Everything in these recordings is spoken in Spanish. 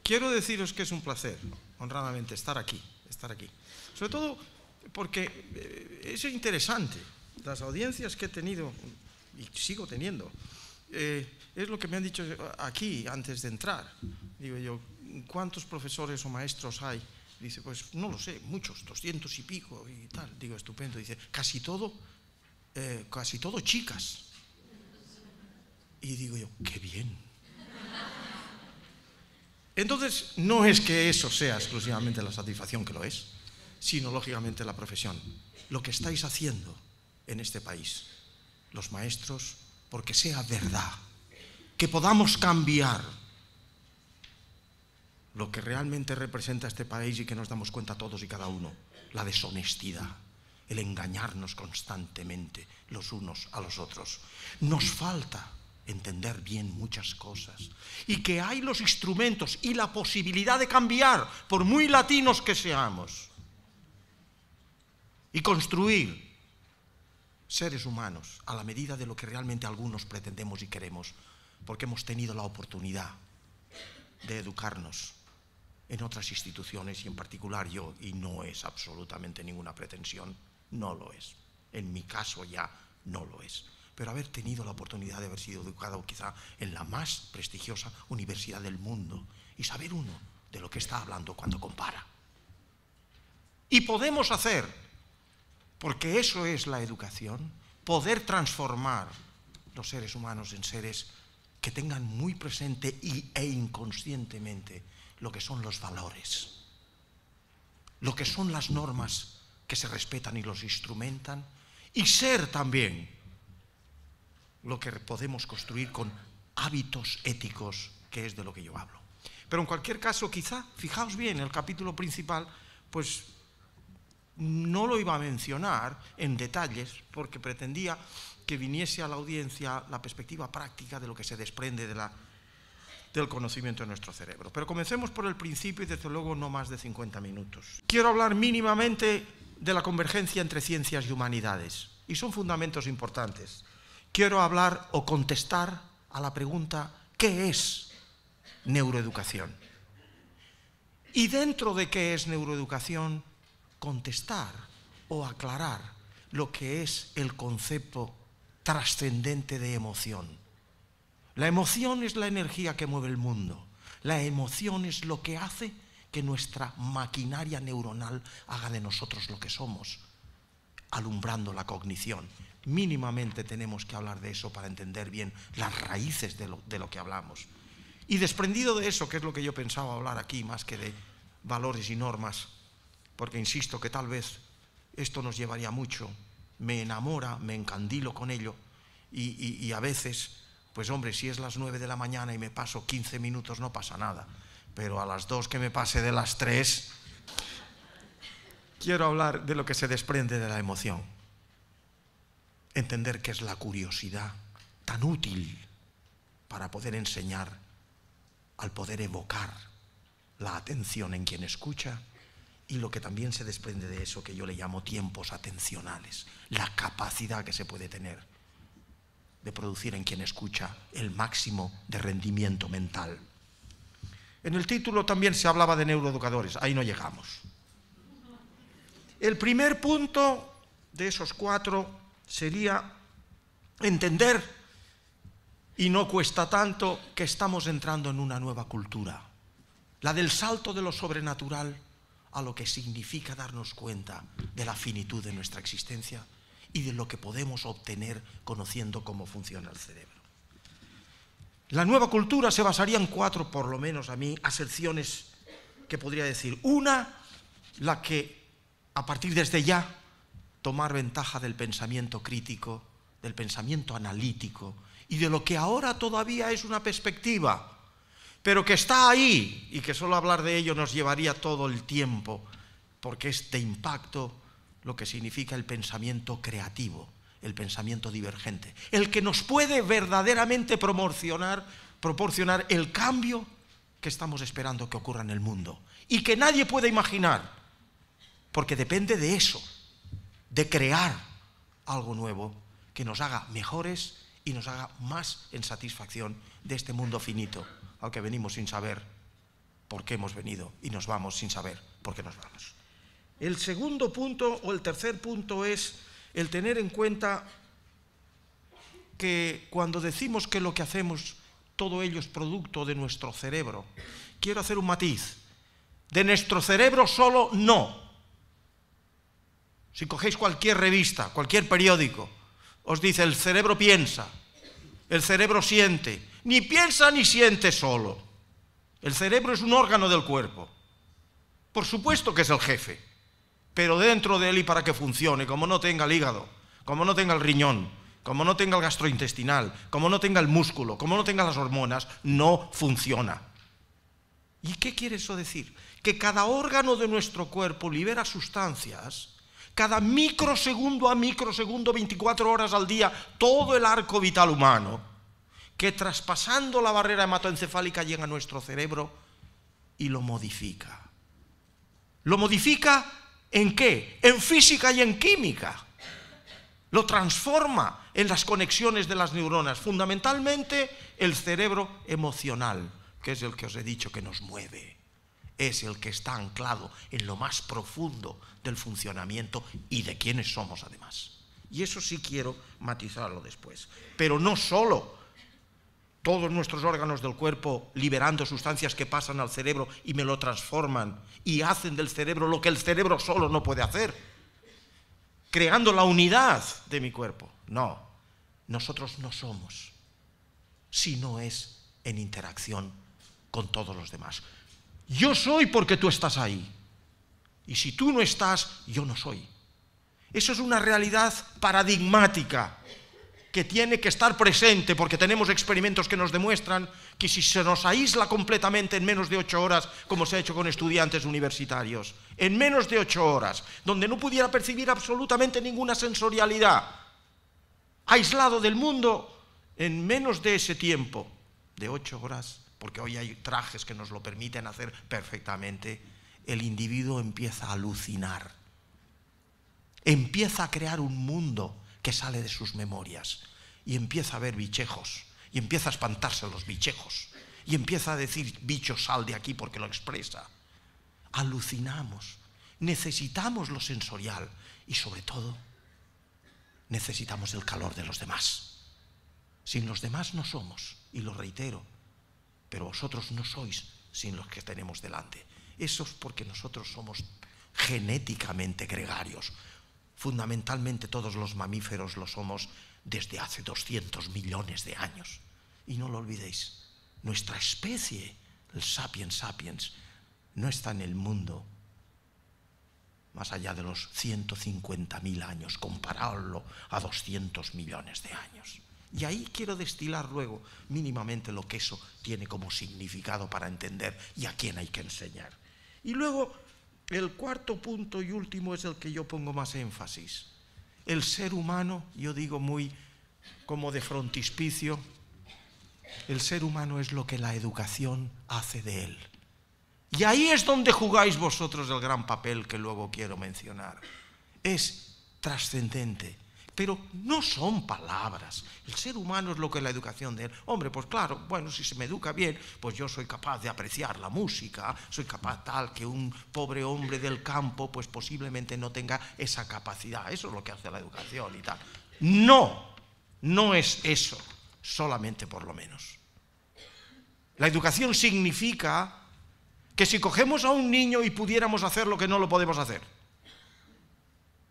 quiero deciros que es un placer, honradamente, estar aquí. Sobre todo porque es interesante. Las audiencias que he tenido, y sigo teniendo, es lo que me han dicho aquí antes de entrar. Digo yo, ¿cuántos profesores o maestros hay? Dice, pues no lo sé, muchos, 200 y pico y tal. Digo, estupendo. Dice, casi todo chicas. Y digo yo, qué bien. Entonces, no es que eso sea exclusivamente la satisfacción, que lo es, sino lógicamente la profesión. Lo que estáis haciendo en este país, los maestros, porque sea verdad, que podamos cambiar lo que realmente representa este país y que nos damos cuenta todos y cada uno, la deshonestidad, el engañarnos constantemente los unos a los otros. Nos falta entender bien muchas cosas y que hay los instrumentos y la posibilidad de cambiar, por muy latinos que seamos, y construir seres humanos a la medida de lo que realmente algunos pretendemos y queremos, porque hemos tenido la oportunidad de educarnos en otras instituciones y en particular yo, y no es absolutamente ninguna pretensión, no lo es. En mi caso ya no lo es. Pero haber tenido la oportunidad de haber sido educado quizá en la más prestigiosa universidad del mundo y saber uno de lo que está hablando cuando compara. Y podemos hacer, porque eso es la educación, poder transformar los seres humanos en seres que tengan muy presente e inconscientemente lo que son los valores, lo que son las normas que se respetan y los instrumentan, y ser también lo que podemos construir con hábitos éticos, que es de lo que yo hablo. Pero en cualquier caso, quizá, fijaos bien, el capítulo principal, pues no lo iba a mencionar en detalles, porque pretendía que viniese a la audiencia la perspectiva práctica de lo que se desprende del conocimiento de nuestro cerebro. Pero comencemos por el principio y desde luego no más de 50 minutos. Quiero hablar mínimamente de la convergencia entre ciencias y humanidades, y son fundamentos importantes. Quiero hablar o contestar a la pregunta, ¿qué es neuroeducación? Y dentro de qué es neuroeducación, contestar o aclarar lo que es el concepto trascendente de emoción. La emoción es la energía que mueve el mundo. La emoción es lo que hace que nuestra maquinaria neuronal haga de nosotros lo que somos, alumbrando la cognición. Mínimamente tenemos que hablar de eso para entender bien las raíces de lo que hablamos. Y desprendido de eso, que es lo que yo pensaba hablar aquí, más que de valores y normas, porque insisto que tal vez esto nos llevaría mucho, me enamora, me encandilo con ello, y a veces, pues hombre, si es las 9 de la mañana y me paso 15 minutos no pasa nada, pero a las 2 que me pase de las 3, quiero hablar de lo que se desprende de la emoción. Entender qué es la curiosidad, tan útil para poder enseñar, al poder evocar la atención en quien escucha, y lo que también se desprende de eso que yo le llamo tiempos atencionales, la capacidad que se puede tener de producir en quien escucha el máximo de rendimiento mental. En el título también se hablaba de neuroeducadores, ahí no llegamos. El primer punto de esos 4 sería entender, y no cuesta tanto, que estamos entrando en una nueva cultura, la del salto de lo sobrenatural a lo que significa darnos cuenta de la finitud de nuestra existencia y de lo que podemos obtener conociendo cómo funciona el cerebro. La nueva cultura se basaría en 4, por lo menos a mí, aserciones que podría decir. Una, la que a partir desde ya tomar ventaja del pensamiento crítico, del pensamiento analítico y de lo que ahora todavía es una perspectiva, pero que está ahí y que solo hablar de ello nos llevaría todo el tiempo, porque es de impacto lo que significa el pensamiento creativo, el pensamiento divergente, el que nos puede verdaderamente proporcionar el cambio que estamos esperando que ocurra en el mundo y que nadie puede imaginar, porque depende de eso, de crear algo nuevo que nos haga mejores y nos haga más en satisfacción de este mundo finito al que venimos sin saber por qué hemos venido y nos vamos sin saber por qué nos vamos. El segundo punto o el tercer punto es el tener en cuenta que cuando decimos que lo que hacemos, todo ello es producto de nuestro cerebro, quiero hacer un matiz. De nuestro cerebro solo no. Si cogéis cualquier revista, cualquier periódico, os dice el cerebro piensa, el cerebro siente. Ni piensa ni siente solo. El cerebro es un órgano del cuerpo. Por supuesto que es el jefe, pero dentro de él y para que funcione, como no tenga el hígado, como no tenga el riñón, como no tenga el gastrointestinal, como no tenga el músculo, como no tenga las hormonas, no funciona. ¿Y qué quiere eso decir? Que cada órgano de nuestro cuerpo libera sustancias, cada microsegundo a microsegundo, 24 horas al día, todo el arco vital humano, que traspasando la barrera hematoencefálica llega a nuestro cerebro y lo modifica. ¿Lo modifica en qué? En física y en química. Lo transforma en las conexiones de las neuronas, fundamentalmente el cerebro emocional, que es el que os he dicho que nos mueve. Es el que está anclado en lo más profundo del funcionamiento y de quiénes somos además. Y eso sí quiero matizarlo después. Pero no solo todos nuestros órganos del cuerpo liberando sustancias que pasan al cerebro y me lo transforman y hacen del cerebro lo que el cerebro solo no puede hacer, creando la unidad de mi cuerpo. No, nosotros no somos, si no es en interacción con todos los demás. Yo soy porque tú estás ahí. Y si tú no estás, yo no soy. Eso es una realidad paradigmática que tiene que estar presente, porque tenemos experimentos que nos demuestran que si se nos aísla completamente en menos de 8 horas, como se ha hecho con estudiantes universitarios, en menos de 8 horas, donde no pudiera percibir absolutamente ninguna sensorialidad, aislado del mundo, en menos de ese tiempo, de 8 horas, porque hoy hay trajes que nos lo permiten hacer perfectamente, el individuo empieza a alucinar, empieza a crear un mundo que sale de sus memorias y empieza a ver bichejos y empieza a espantarse los bichejos y empieza a decir: bicho, sal de aquí, porque lo expresa. Alucinamos, necesitamos lo sensorial y sobre todo necesitamos el calor de los demás. Sin los demás no somos, y lo reitero, pero vosotros no sois sin los que tenemos delante. Eso es porque nosotros somos genéticamente gregarios. Fundamentalmente todos los mamíferos lo somos desde hace 200 millones de años. Y no lo olvidéis, nuestra especie, el sapiens sapiens, no está en el mundo más allá de los 150.000 años, compararlo a 200 millones de años. Y ahí quiero destilar luego mínimamente lo que eso tiene como significado para entender y a quién hay que enseñar. Y luego el cuarto punto y último es el que yo pongo más énfasis. El ser humano, yo digo muy como de frontispicio, el ser humano es lo que la educación hace de él. Y ahí es donde jugáis vosotros el gran papel que luego quiero mencionar. Es trascendente, pero no son palabras. El ser humano es lo que la educación de él. Hombre, pues claro, bueno, si se me educa bien, pues yo soy capaz de apreciar la música, soy capaz tal que un pobre hombre del campo, pues posiblemente no tenga esa capacidad. Eso es lo que hace la educación y tal. No, no es eso, solamente por lo menos. La educación significa que si cogemos a un niño y pudiéramos hacer lo que no lo podemos hacer,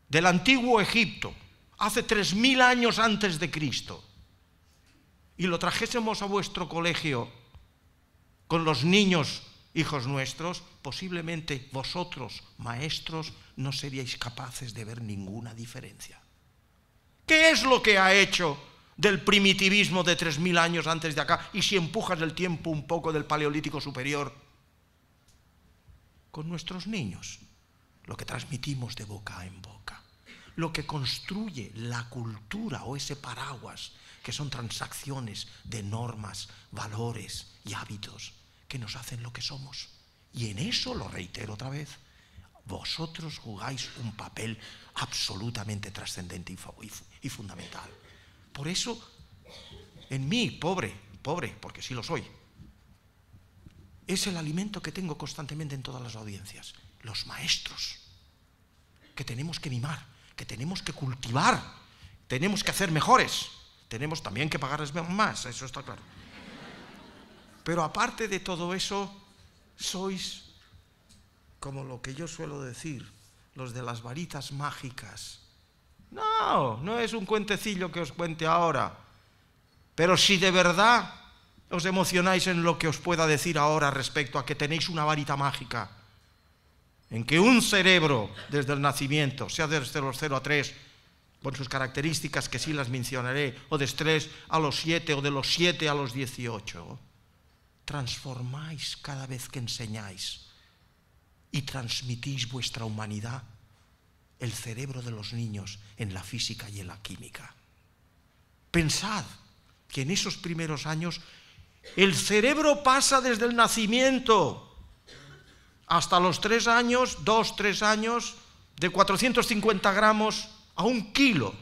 del antiguo Egipto, hace 3000 años antes de Cristo, y lo trajésemos a vuestro colegio con los niños, hijos nuestros, posiblemente vosotros, maestros, no seríais capaces de ver ninguna diferencia. ¿Qué es lo que ha hecho del primitivismo de 3000 años antes de acá? Y si empujas el tiempo un poco del Paleolítico Superior, con nuestros niños, lo que transmitimos de boca en boca, lo que construye la cultura o ese paraguas, que son transacciones de normas, valores y hábitos que nos hacen lo que somos. Y en eso, lo reitero otra vez, vosotros jugáis un papel absolutamente trascendente y fundamental. Por eso, en mí, pobre, porque sí lo soy, es el alimento que tengo constantemente en todas las audiencias. Los maestros, que tenemos que mimar, que tenemos que cultivar, tenemos que hacer mejores, tenemos también que pagarles más, eso está claro. Pero aparte de todo eso, sois, como lo que yo suelo decir, los de las varitas mágicas. No, no es un cuentecillo que os cuente ahora, pero si de verdad os emocionáis en lo que os pueda decir ahora respecto a que tenéis una varita mágica, en que un cerebro desde el nacimiento, sea desde los 0 a 3, con sus características que sí las mencionaré, o de 3 a los 7 o de los 7 a los 18, transformáis cada vez que enseñáis y transmitís vuestra humanidad, el cerebro de los niños en la física y en la química. Pensad que en esos primeros años el cerebro pasa desde el nacimiento hasta los 3 años, 2-3 años, de 450 gramos a 1 kilo,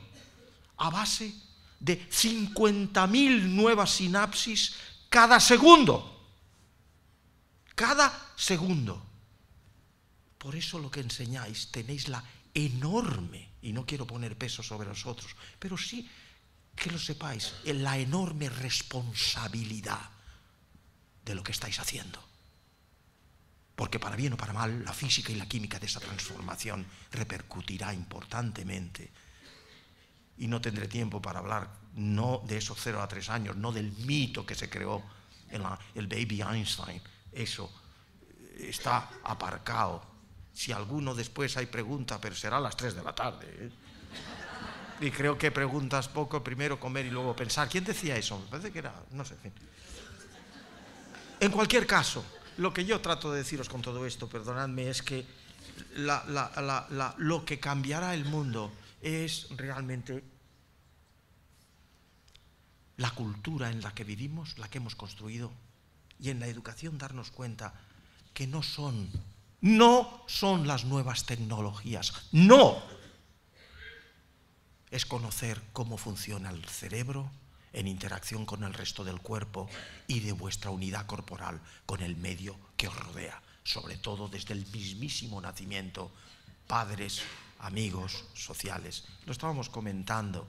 a base de 50.000 nuevas sinapsis cada segundo. Cada segundo. Por eso lo que enseñáis tenéis la enorme, y no quiero poner peso sobre vosotros, pero sí que lo sepáis, la enorme responsabilidad de lo que estáis haciendo. Porque para bien o para mal, la física y la química de esa transformación repercutirá importantemente. Y no tendré tiempo para hablar no de esos 0 a 3 años, no del mito que se creó en el Baby Einstein. Eso está aparcado. Si alguno después hay pregunta, pero será a las 3 de la tarde, ¿eh? Y creo que preguntas poco, primero comer y luego pensar. ¿Quién decía eso? Me parece que era, no sé, en fin. En cualquier caso, lo que yo trato de deciros con todo esto, perdonadme, es que lo que cambiará el mundo es realmente la cultura en la que vivimos, la que hemos construido, y en la educación darnos cuenta que no son las nuevas tecnologías, no. Es conocer cómo funciona el cerebro en interacción con el resto del cuerpo y de vuestra unidad corporal con el medio que os rodea, sobre todo desde el mismísimo nacimiento, padres, amigos, sociales. Lo estábamos comentando,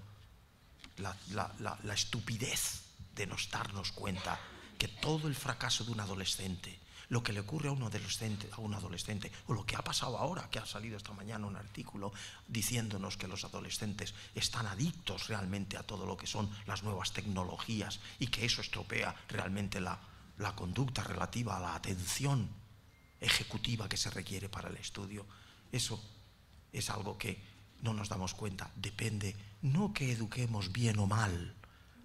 la estupidez de no darnos cuenta que todo el fracaso de un adolescente, lo que le ocurre a un adolescente, o lo que ha pasado ahora, que ha salido esta mañana un artículo diciéndonos que los adolescentes están adictos realmente a todo lo que son las nuevas tecnologías y que eso estropea realmente la conducta relativa a la atención ejecutiva que se requiere para el estudio. Eso es algo que no nos damos cuenta. Depende, no que eduquemos bien o mal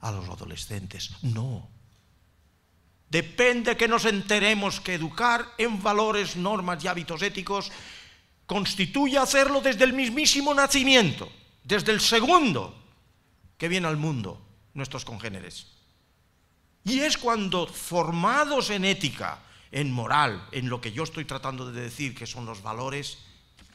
a los adolescentes, no. Depende que nos enteremos que educar en valores, normas y hábitos éticos constituye hacerlo desde el mismísimo nacimiento, desde el segundo que viene al mundo, nuestros congéneres. Y es cuando, formados en ética, en moral, en lo que yo estoy tratando de decir que son los valores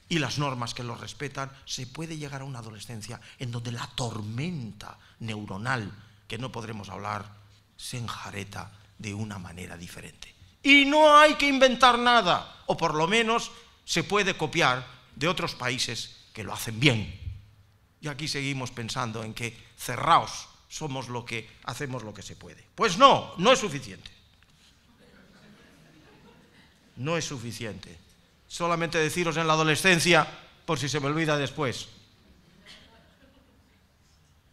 y las normas que los respetan, se puede llegar a una adolescencia en donde la tormenta neuronal, que no podremos hablar, se enjareta de una manera diferente. Y no hay que inventar nada, o por lo menos se puede copiar de otros países que lo hacen bien. Y aquí seguimos pensando en que cerraos, somos lo que hacemos lo que se puede. Pues no, no es suficiente. No es suficiente. Solamente deciros en la adolescencia, por si se me olvida después.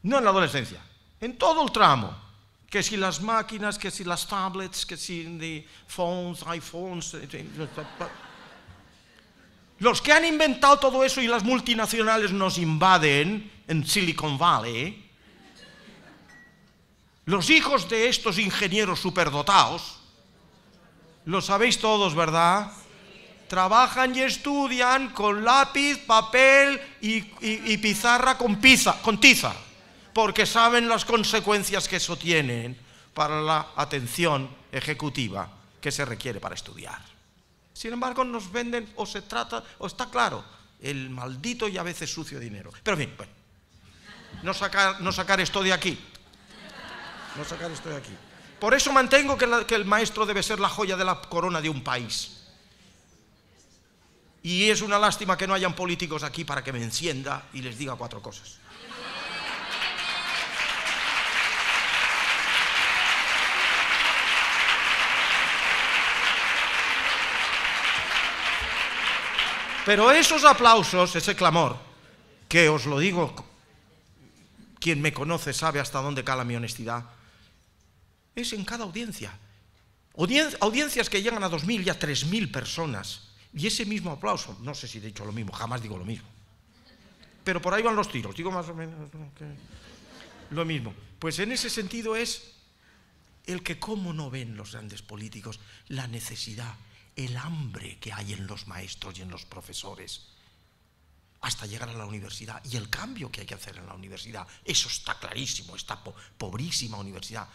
No en la adolescencia, en todo el tramo. Que si las máquinas, que si las tablets, que si the phones, iPhones. Los que han inventado todo eso y las multinacionales nos invaden en Silicon Valley, los hijos de estos ingenieros superdotados, lo sabéis todos, ¿verdad? Trabajan y estudian con lápiz, papel y pizarra con tiza, porque saben las consecuencias que eso tiene para la atención ejecutiva que se requiere para estudiar. Sin embargo, nos venden, o está claro, el maldito y a veces sucio dinero. Pero en fin, bueno, no sacar esto de aquí. No sacar esto de aquí. Por eso mantengo que el maestro debe ser la joya de la corona de un país. Y es una lástima que no hayan políticos aquí para que me encienda y les diga 4 cosas. Pero esos aplausos, ese clamor, que os lo digo, quien me conoce sabe hasta dónde cala mi honestidad, es en cada audiencia. Audiencias que llegan a 2.000 y a 3.000 personas. Y ese mismo aplauso, no sé si he dicho lo mismo, jamás digo lo mismo. Pero por ahí van los tiros, digo más o menos lo mismo. Pues en ese sentido es el que cómo no ven los grandes políticos la necesidad, el hambre que hay en los maestros y en los profesores hasta llegar a la universidad y el cambio que hay que hacer en la universidad. Eso está clarísimo, esta pobrísima universidad.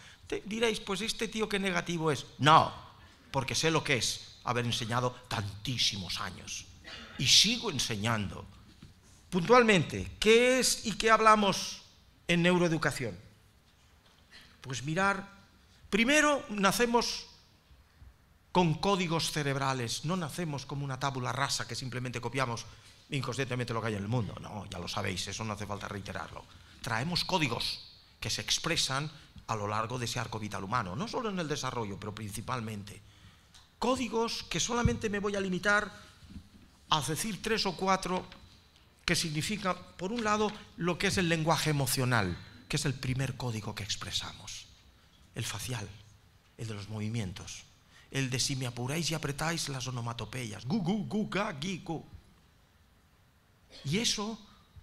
Diréis, pues este tío qué negativo es. No, porque sé lo que es haber enseñado tantísimos años y sigo enseñando. Puntualmente, ¿qué es y qué hablamos en neuroeducación? Pues mirar, primero nacemos con códigos cerebrales, no nacemos como una tabula rasa que simplemente copiamos inconscientemente lo que hay en el mundo. No, ya lo sabéis, eso no hace falta reiterarlo. Traemos códigos que se expresan a lo largo de ese arco vital humano, no solo en el desarrollo, pero principalmente. Códigos que solamente me voy a limitar a decir 3 o 4 que significan, por un lado, lo que es el lenguaje emocional, que es el primer código que expresamos. El facial, el de los movimientos, el de si me apuráis y apretáis las onomatopeyas, gu, gu, gu, ga, gi, gu. Y eso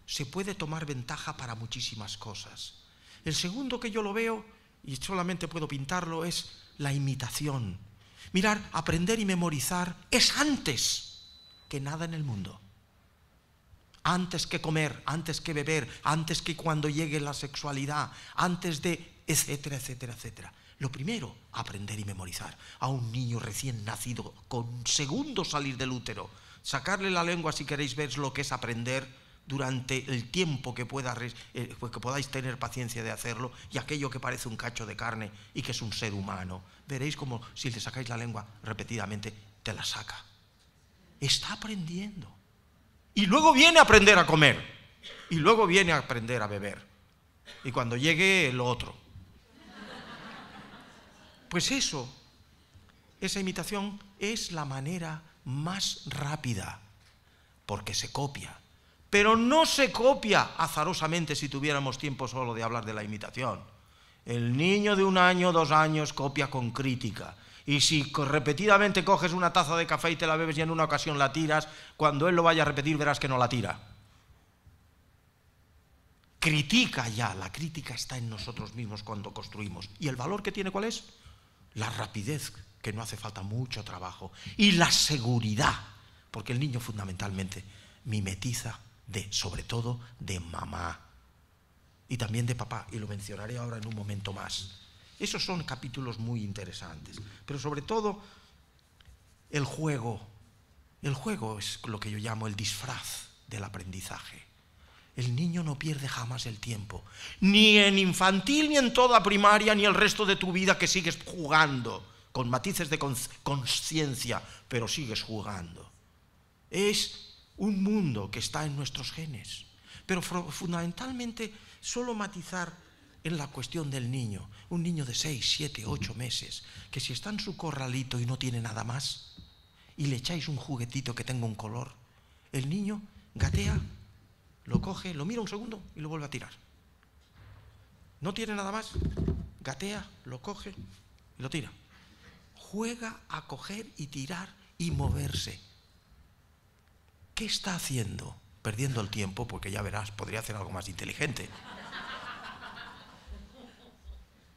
se puede tomar ventaja para muchísimas cosas. El segundo que yo lo veo, y solamente puedo pintarlo, es la imitación. Mirar, aprender y memorizar es antes que nada en el mundo. Antes que comer, antes que beber, antes que cuando llegue la sexualidad, antes de etcétera, etcétera, etcétera. Lo primero, aprender y memorizar. A un niño recién nacido, con segundos salir del útero, sacarle la lengua, si queréis ver lo que es aprender durante el tiempo que podáis tener paciencia de hacerlo, y aquello que parece un cacho de carne y que es un ser humano. Veréis como si le sacáis la lengua repetidamente, te la saca. Está aprendiendo. Y luego viene a aprender a comer. Y luego viene a aprender a beber. Y cuando llegue lo otro. Pues eso, esa imitación es la manera más rápida, porque se copia. Pero no se copia azarosamente si tuviéramos tiempo solo de hablar de la imitación. El niño de 1 año, 2 años copia con crítica. Y si repetidamente coges una taza de café y te la bebes y en una ocasión la tiras, cuando él lo vaya a repetir verás que no la tira. Critica ya, la crítica está en nosotros mismos cuando construimos. ¿Y el valor que tiene cuál es? La rapidez, que no hace falta mucho trabajo. Y la seguridad, porque el niño fundamentalmente mimetiza sobre todo de mamá y también de papá, y lo mencionaré ahora en un momento más. Esos son capítulos muy interesantes, pero sobre todo el juego. El juego es lo que yo llamo el disfraz del aprendizaje. El niño no pierde jamás el tiempo, ni en infantil, ni en toda primaria, ni el resto de tu vida, que sigues jugando, con matices de conciencia, pero sigues jugando. Es un mundo que está en nuestros genes, pero fundamentalmente solo matizar en la cuestión del niño, un niño de 6, 7, 8 meses, que si está en su corralito y no tiene nada más, y le echáis un juguetito que tenga un color, el niño gatea, lo coge, lo mira un segundo y lo vuelve a tirar. No tiene nada más, gatea, lo coge y lo tira. Juega a coger y tirar y moverse. ¿Qué está haciendo? Perdiendo el tiempo, porque ya verás, podría hacer algo más inteligente.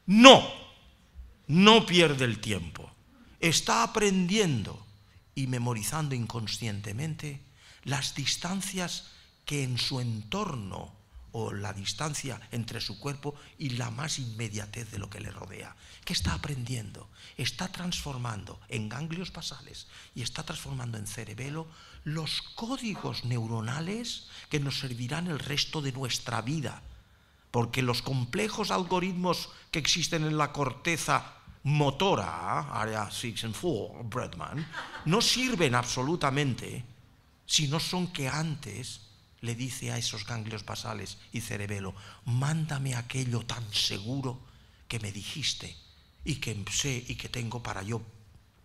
No pierde el tiempo. Está aprendiendo y memorizando inconscientemente las distancias que en su entorno, o la distancia entre su cuerpo y la más inmediatez de lo que le rodea. ¿Qué está aprendiendo? Está transformando en ganglios basales y está transformando en cerebelo los códigos neuronales que nos servirán el resto de nuestra vida. Porque los complejos algoritmos que existen en la corteza motora, área 6 and 4, Bradman, no sirven absolutamente si no son que antes le dice a esos ganglios basales y cerebelo, mándame aquello tan seguro que me dijiste y que sé y que tengo para yo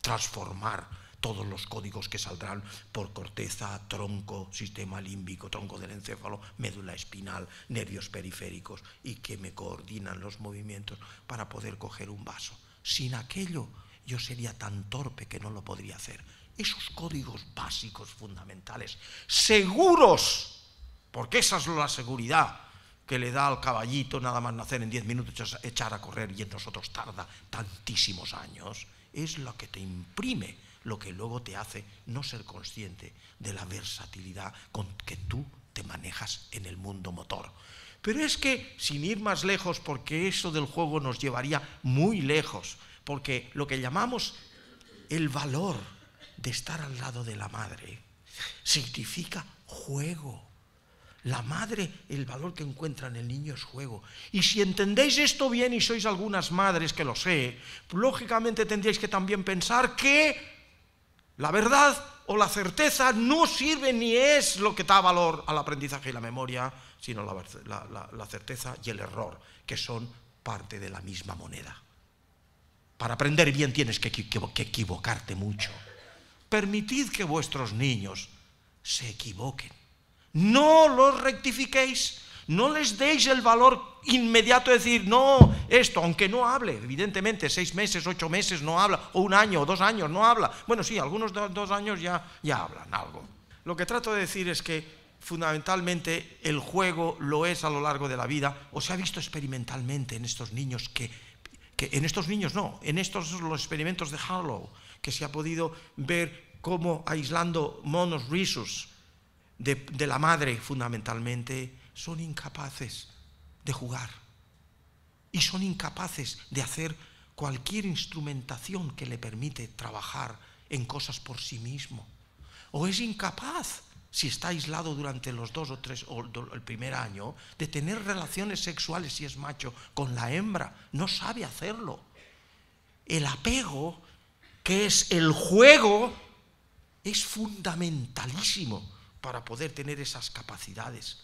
transformar todos los códigos que saldrán por corteza, tronco, sistema límbico, tronco del encéfalo, médula espinal, nervios periféricos y que me coordinan los movimientos para poder coger un vaso. Sin aquello yo sería tan torpe que no lo podría hacer. Esos códigos básicos fundamentales, seguros, porque esa es la seguridad que le da al caballito nada más nacer en 10 minutos echar a correr y en nosotros tarda tantísimos años, es lo que te imprime, lo que luego te hace no ser consciente de la versatilidad con que tú te manejas en el mundo motor. Pero es que, sin ir más lejos, porque eso del juego nos llevaría muy lejos, porque lo que llamamos el valor de estar al lado de la madre significa juego. La madre, el valor que encuentra en el niño es juego. Y si entendéis esto bien y sois algunas madres, que lo sé, lógicamente tendréis que también pensar que la verdad o la certeza no sirve ni es lo que da valor al aprendizaje y la memoria, sino la certeza y el error, que son parte de la misma moneda. Para aprender bien tienes que equivocarte mucho. Permitid que vuestros niños se equivoquen. No los rectifiquéis, no les deis el valor inmediato de decir, no, esto, aunque no hable, evidentemente, 6 meses, 8 meses no habla, o 1 año o 2 años no habla. Bueno, sí, algunos 2 años ya hablan algo. Lo que trato de decir es que fundamentalmente el juego lo es a lo largo de la vida, o se ha visto experimentalmente en estos niños en estos los experimentos de Harlow, que se ha podido ver cómo aislando monos rhesus de la madre fundamentalmente, son incapaces de jugar y son incapaces de hacer cualquier instrumentación que le permite trabajar en cosas por sí mismo, o es incapaz, si está aislado durante los 2 o 3 o el primer año, de tener relaciones sexuales si es macho con la hembra, no sabe hacerlo. El apego, que es el juego, es fundamentalísimo para poder tener esas capacidades,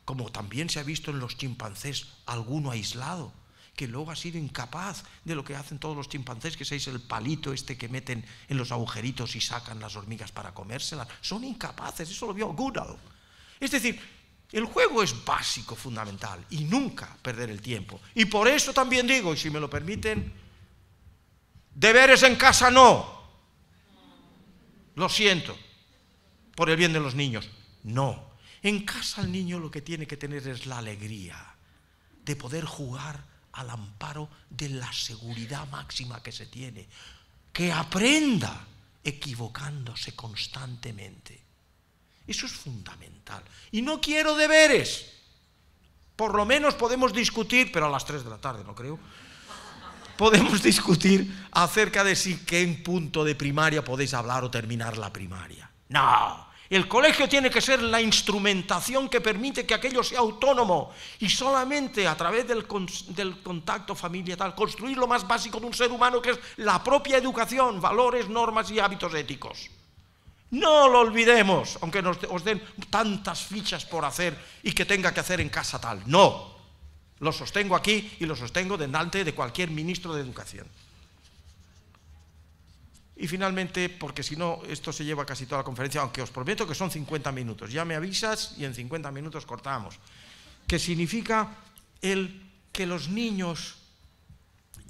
como también se ha visto en los chimpancés, alguno aislado, que luego ha sido incapaz de lo que hacen todos los chimpancés, que es el palito este que meten en los agujeritos y sacan las hormigas para comérselas. Son incapaces, eso lo vio Goodall. Es decir, el juego es básico, fundamental, y nunca perder el tiempo. Y por eso también digo, y si me lo permiten, deberes en casa no. Lo siento, por el bien de los niños, no. En casa el niño lo que tiene que tener es la alegría de poder jugar al amparo de la seguridad máxima que se tiene, que aprenda equivocándose constantemente. Eso es fundamental. Y no quiero deberes. Por lo menos podemos discutir, pero a las 3 de la tarde, no creo. Podemos discutir acerca de si qué punto de primaria podéis hablar o terminar la primaria. No. El colegio tiene que ser la instrumentación que permite que aquello sea autónomo y solamente a través del contacto familia tal, construir lo más básico de un ser humano, que es la propia educación, valores, normas y hábitos éticos. No lo olvidemos, aunque os den tantas fichas por hacer y que tenga que hacer en casa tal. No, lo sostengo aquí y lo sostengo delante de cualquier ministro de educación. Y finalmente, porque si no, esto se lleva casi toda la conferencia, aunque os prometo que son 50 minutos. Ya me avisas y en 50 minutos cortamos. Que significa que los niños,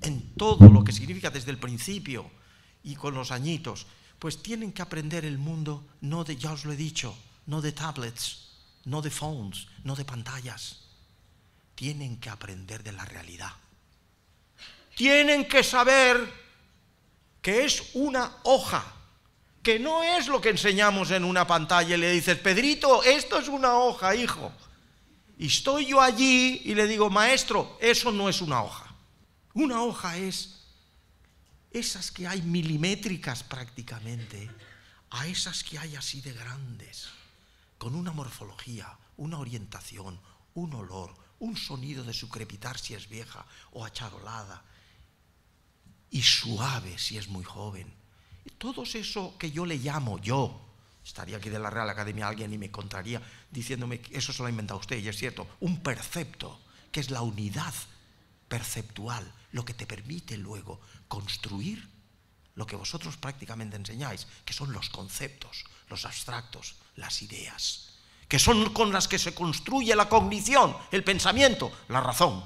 en todo lo que significa desde el principio y con los añitos, pues tienen que aprender el mundo, no de, ya os lo he dicho, no de tablets, no de phones, no de pantallas. Tienen que aprender de la realidad. Tienen que saber que es una hoja, que no es lo que enseñamos en una pantalla y le dices, Pedrito, esto es una hoja, hijo. Y estoy yo allí y le digo, maestro, eso no es una hoja. Una hoja es esas que hay milimétricas prácticamente, a esas que hay así de grandes, con una morfología, una orientación, un olor, un sonido de su crepitar si es vieja o acharolada. y suave si es muy joven. Y todo eso que yo le llamo yo, estaría aquí de la Real Academia alguien y me contaría diciéndome que eso se lo ha inventado usted, y es cierto, un percepto, que es la unidad perceptual, lo que te permite luego construir lo que vosotros prácticamente enseñáis, que son los conceptos, los abstractos, las ideas, que son con las que se construye la cognición, el pensamiento, la razón.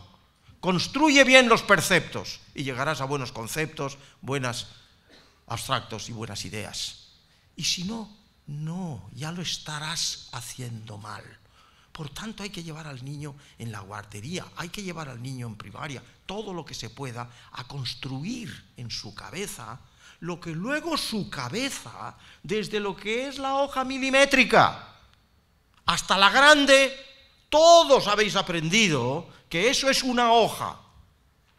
Construye bien los perceptos y llegarás a buenos conceptos, buenos abstractos y buenas ideas. Y si no, no, ya lo estarás haciendo mal. Por tanto, hay que llevar al niño en la guardería, hay que llevar al niño en primaria, todo lo que se pueda, a construir en su cabeza lo que luego su cabeza, desde lo que es la hoja milimétrica hasta la grande, todos habéis aprendido que eso es una hoja.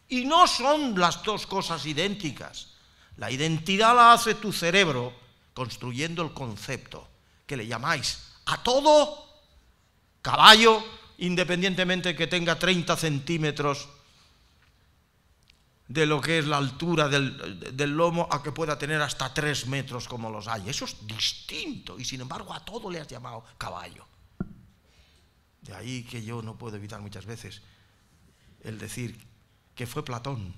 Y no son las dos cosas idénticas. La identidad la hace tu cerebro construyendo el concepto que le llamáis a todo caballo, independientemente que tenga 30 centímetros de lo que es la altura del lomo, a que pueda tener hasta 3 metros como los hay. Eso es distinto, y sin embargo a todo le has llamado caballo. De ahí que yo no puedo evitar muchas veces el decir que fue Platón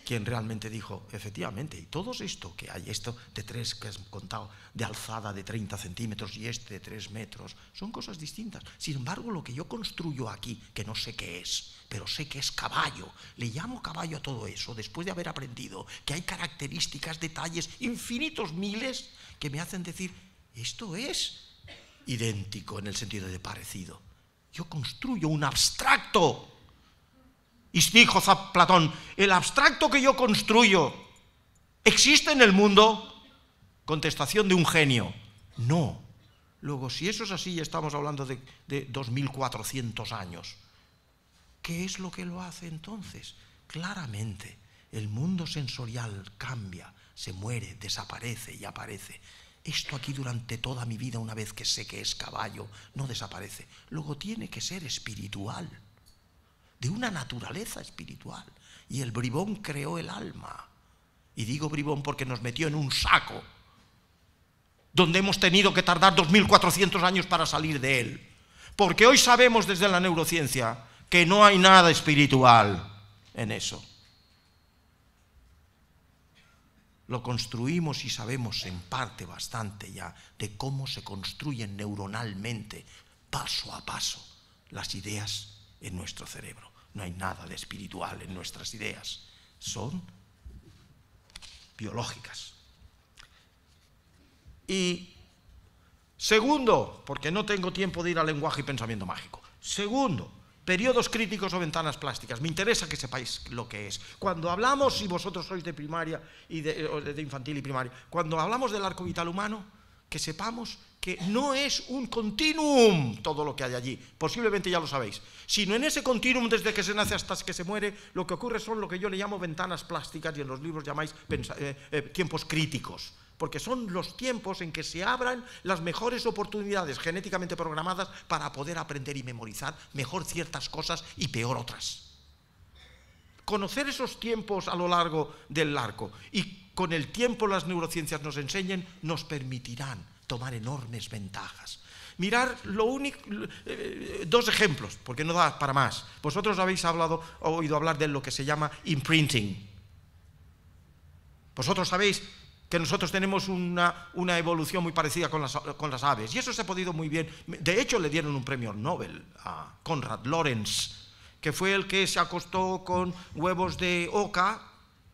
quien realmente dijo, efectivamente, y todo esto que hay, esto de 3 que has contado, de alzada de 30 centímetros y este de 3 metros, son cosas distintas. Sin embargo, lo que yo construyo aquí, que no sé qué es, pero sé que es caballo, le llamo caballo a todo eso, después de haber aprendido que hay características, detalles, infinitos miles, que me hacen decir, esto es idéntico en el sentido de parecido. Yo construyo un abstracto. Y dijo Platón, ¿el abstracto que yo construyo existe en el mundo? Contestación de un genio, no. Luego, si eso es así, ya estamos hablando de 2400 años. ¿Qué es lo que lo hace entonces? Claramente, el mundo sensorial cambia, se muere, desaparece y aparece. Esto aquí durante toda mi vida, una vez que sé que es caballo, no desaparece. Luego tiene que ser espiritual, de una naturaleza espiritual. Y el bribón creó el alma. Y digo bribón porque nos metió en un saco donde hemos tenido que tardar 2400 años para salir de él. Porque hoy sabemos desde la neurociencia que no hay nada espiritual en eso. Lo construimos y sabemos en parte bastante ya de cómo se construyen neuronalmente, paso a paso, las ideas en nuestro cerebro. No hay nada de espiritual en nuestras ideas, son biológicas. Y segundo, porque no tengo tiempo de ir al lenguaje y pensamiento mágico. Segundo, periodos críticos o ventanas plásticas. Me interesa que sepáis lo que es. Cuando hablamos, si vosotros sois de primaria y de infantil y primaria, cuando hablamos del arco vital humano, que sepamos que no es un continuum todo lo que hay allí, posiblemente ya lo sabéis, sino en ese continuum desde que se nace hasta que se muere, lo que ocurre son lo que yo le llamo ventanas plásticas y en los libros llamáis tiempos críticos, porque son los tiempos en que se abran las mejores oportunidades genéticamente programadas para poder aprender y memorizar mejor ciertas cosas y peor otras. Conocer esos tiempos a lo largo del arco y con el tiempo las neurociencias nos enseñen, nos permitirán tomar enormes ventajas. Mirar dos ejemplos, porque no da para más. Vosotros habéis oído hablar de lo que se llama imprinting. Vosotros sabéis que nosotros tenemos una evolución muy parecida con las aves, y eso se ha podido muy bien. De hecho, le dieron un premio Nobel a Konrad Lorenz, que fue el que se acostó con huevos de oca,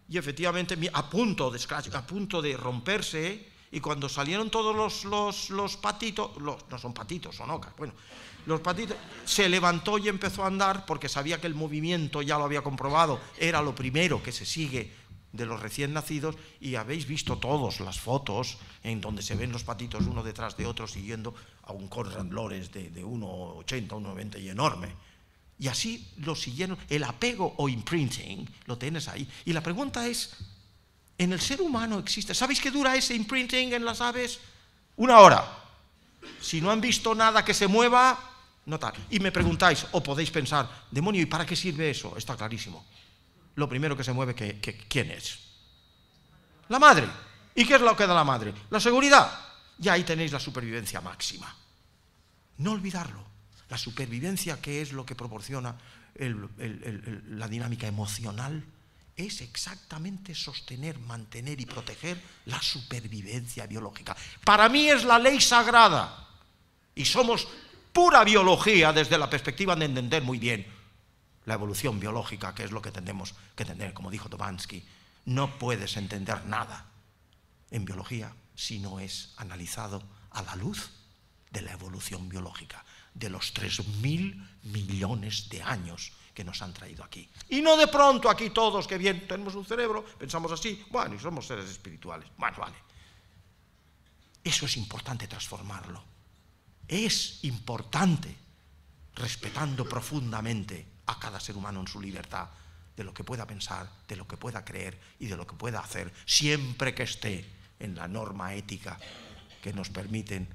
y efectivamente a punto de romperse, y cuando salieron todos los patitos, no son patitos, son ocas, bueno, los patitos, se levantó y empezó a andar, porque sabía que el movimiento, ya lo había comprobado, era lo primero que se sigue de los recién nacidos, y habéis visto todas las fotos en donde se ven los patitos uno detrás de otro siguiendo a un Konrad Lorenz de 1,80, 1,90 y enorme. Y así lo siguieron. El apego o imprinting lo tienes ahí. Y la pregunta es, ¿en el ser humano existe? ¿Sabéis qué dura ese imprinting en las aves? 1 hora. Si no han visto nada que se mueva, no tal. Y me preguntáis, o podéis pensar, demonio, ¿y para qué sirve eso? Está clarísimo. Lo primero que se mueve, ¿quién es? La madre. ¿Y qué es lo que da la madre? La seguridad. Y ahí tenéis la supervivencia máxima. No olvidarlo. La supervivencia, que es lo que proporciona la dinámica emocional, es exactamente sostener, mantener y proteger la supervivencia biológica. Para mí es la ley sagrada. Y somos pura biología desde la perspectiva de entender muy bien la evolución biológica, que es lo que tenemos que entender. Como dijo Dobansky, no puedes entender nada en biología si no es analizado a la luz de la evolución biológica, de los 3.000 millones de años que nos han traído aquí. Y no de pronto aquí todos, que bien, tenemos un cerebro, pensamos así, bueno, y somos seres espirituales. Bueno, vale. Eso es importante transformarlo. Es importante, respetando profundamente a cada ser humano en su libertad, de lo que pueda pensar, de lo que pueda creer y de lo que pueda hacer, siempre que esté en la norma ética que nos permiten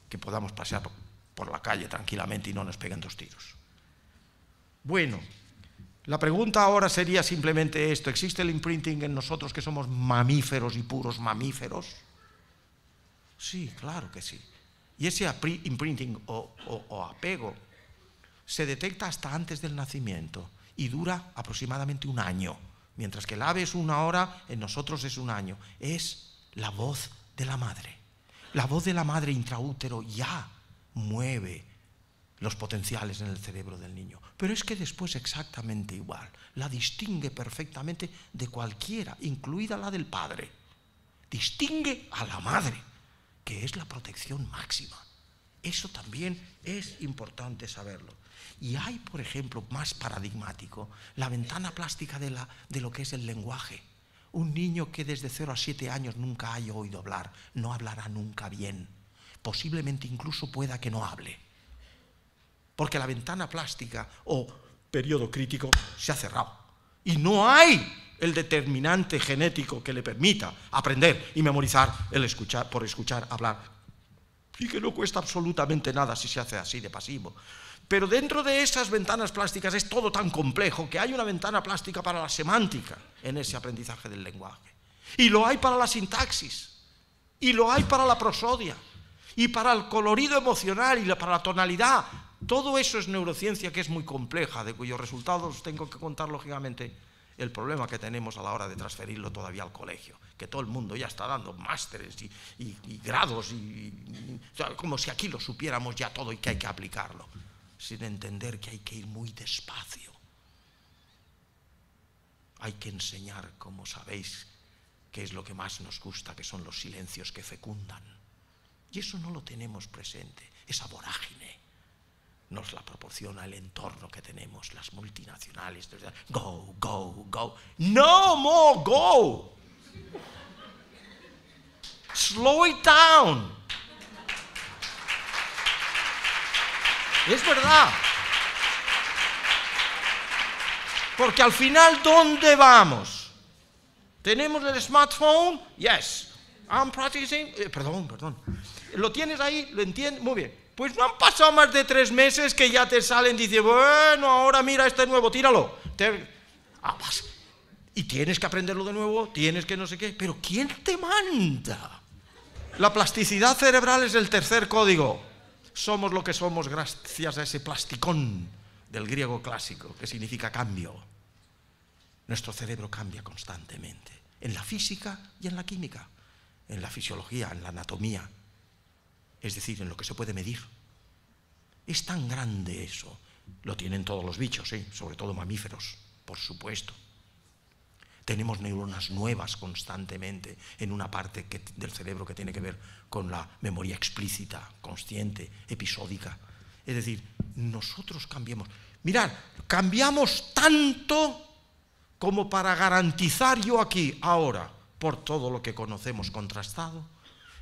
que podamos pasear por la calle tranquilamente y no nos peguen 2 tiros. Bueno, la pregunta ahora sería simplemente esto: ¿existe el imprinting en nosotros que somos mamíferos y puros mamíferos? Sí, claro que sí. Y ese imprinting o apego se detecta hasta antes del nacimiento y dura aproximadamente 1 año. Mientras que el ave es 1 hora, en nosotros es 1 año. Es la voz de la madre. La voz de la madre intraútero ya mueve los potenciales en el cerebro del niño. Pero es que después exactamente igual. La distingue perfectamente de cualquiera, incluida la del padre. Distingue a la madre, que es la protección máxima. Eso también es importante saberlo. Y hay, por ejemplo, más paradigmático, la ventana plástica de lo que es el lenguaje. Un niño que desde 0 a 7 años nunca haya oído hablar, no hablará nunca bien. Posiblemente incluso pueda que no hable. Porque la ventana plástica o periodo crítico se ha cerrado. Y no hay el determinante genético que le permita aprender y memorizar el escuchar, por escuchar, hablar. Y que no cuesta absolutamente nada si se hace así de pasivo. Pero dentro de esas ventanas plásticas es todo tan complejo que hay una ventana plástica para la semántica en ese aprendizaje del lenguaje. Y lo hay para la sintaxis. Y lo hay para la prosodia. Y para el colorido emocional y para la tonalidad. Todo eso es neurociencia que es muy compleja, de cuyos resultados tengo que contar lógicamente el problema que tenemos a la hora de transferirlo todavía al colegio, que todo el mundo ya está dando másteres y grados, o sea, como si aquí lo supiéramos ya todo y que hay que aplicarlo, sin entender que hay que ir muy despacio. Hay que enseñar, como sabéis, qué es lo que más nos gusta, que son los silencios que fecundan. Y eso no lo tenemos presente, esa vorágine nos la proporciona el entorno que tenemos, las multinacionales. Go, go, go. No more go. Slow it down. Es verdad. Porque al final, ¿dónde vamos? ¿Tenemos el smartphone? Yes. I'm practicing. Perdón. ¿Lo tienes ahí? ¿Lo entiendes? Muy bien. Pues no han pasado más de 3 meses que ya te salen y dicen, bueno, ahora mira este nuevo, tíralo. Y tienes que aprenderlo de nuevo, tienes que no sé qué. Pero ¿quién te manda? La plasticidad cerebral es el tercer código. Somos lo que somos gracias a ese plasticón del griego clásico, que significa cambio. Nuestro cerebro cambia constantemente, en la física y en la química, en la fisiología, en la anatomía. Es decir, en lo que se puede medir. Es tan grande eso. Lo tienen todos los bichos, sobre todo mamíferos, por supuesto. Tenemos neuronas nuevas constantemente en una parte del cerebro que tiene que ver con la memoria explícita, consciente, episódica. Es decir, nosotros cambiamos. Mirad, cambiamos tanto como para garantizar yo aquí, ahora, por todo lo que conocemos contrastado,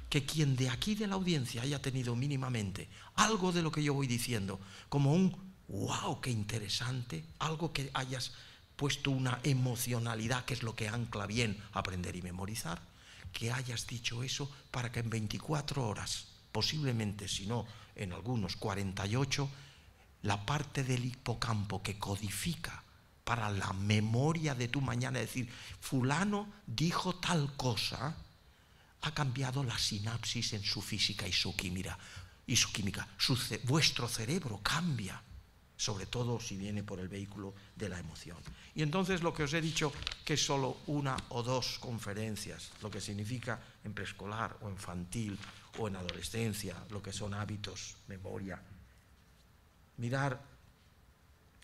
que quien de aquí de la audiencia haya tenido mínimamente algo de lo que yo voy diciendo, como un wow, qué interesante, algo que hayas puesto una emocionalidad, que es lo que ancla bien aprender y memorizar, que hayas dicho eso para que en 24 horas, posiblemente si no en algunos 48, la parte del hipocampo que codifica para la memoria de tu mañana, decir, fulano dijo tal cosa, ha cambiado la sinapsis en su física y su química. Vuestro cerebro cambia, sobre todo si viene por el vehículo de la emoción. Y entonces lo que os he dicho, que es solo una o dos conferencias, lo que significa en preescolar o infantil o en adolescencia, lo que son hábitos, memoria. Mirar,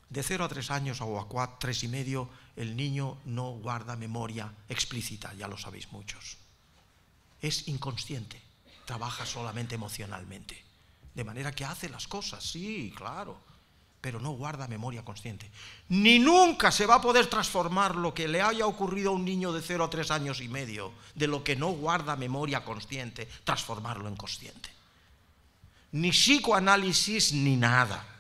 de 0 a 3 años o a 4, 3 y medio, el niño no guarda memoria explícita, ya lo sabéis muchos. Es inconsciente, trabaja solamente emocionalmente. De manera que hace las cosas, sí, claro, pero no guarda memoria consciente. Ni nunca se va a poder transformar lo que le haya ocurrido a un niño de 0 a 3 años y medio, de lo que no guarda memoria consciente, transformarlo en consciente. Ni psicoanálisis ni nada.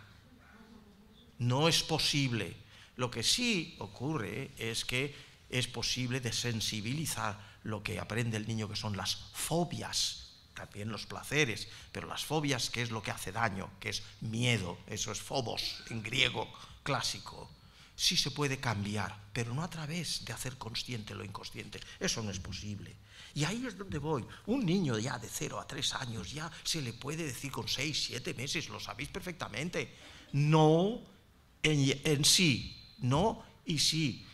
No es posible. Lo que sí ocurre es que es posible desensibilizar lo que aprende el niño, que son las fobias, también los placeres, pero las fobias, que es lo que hace daño, que es miedo, eso es phobos en griego clásico. Sí se puede cambiar, pero no a través de hacer consciente lo inconsciente. Eso no es posible. Y ahí es donde voy. Un niño ya de 0 a 3 años ya se le puede decir con 6, 7 meses, lo sabéis perfectamente. No en sí, no y sí.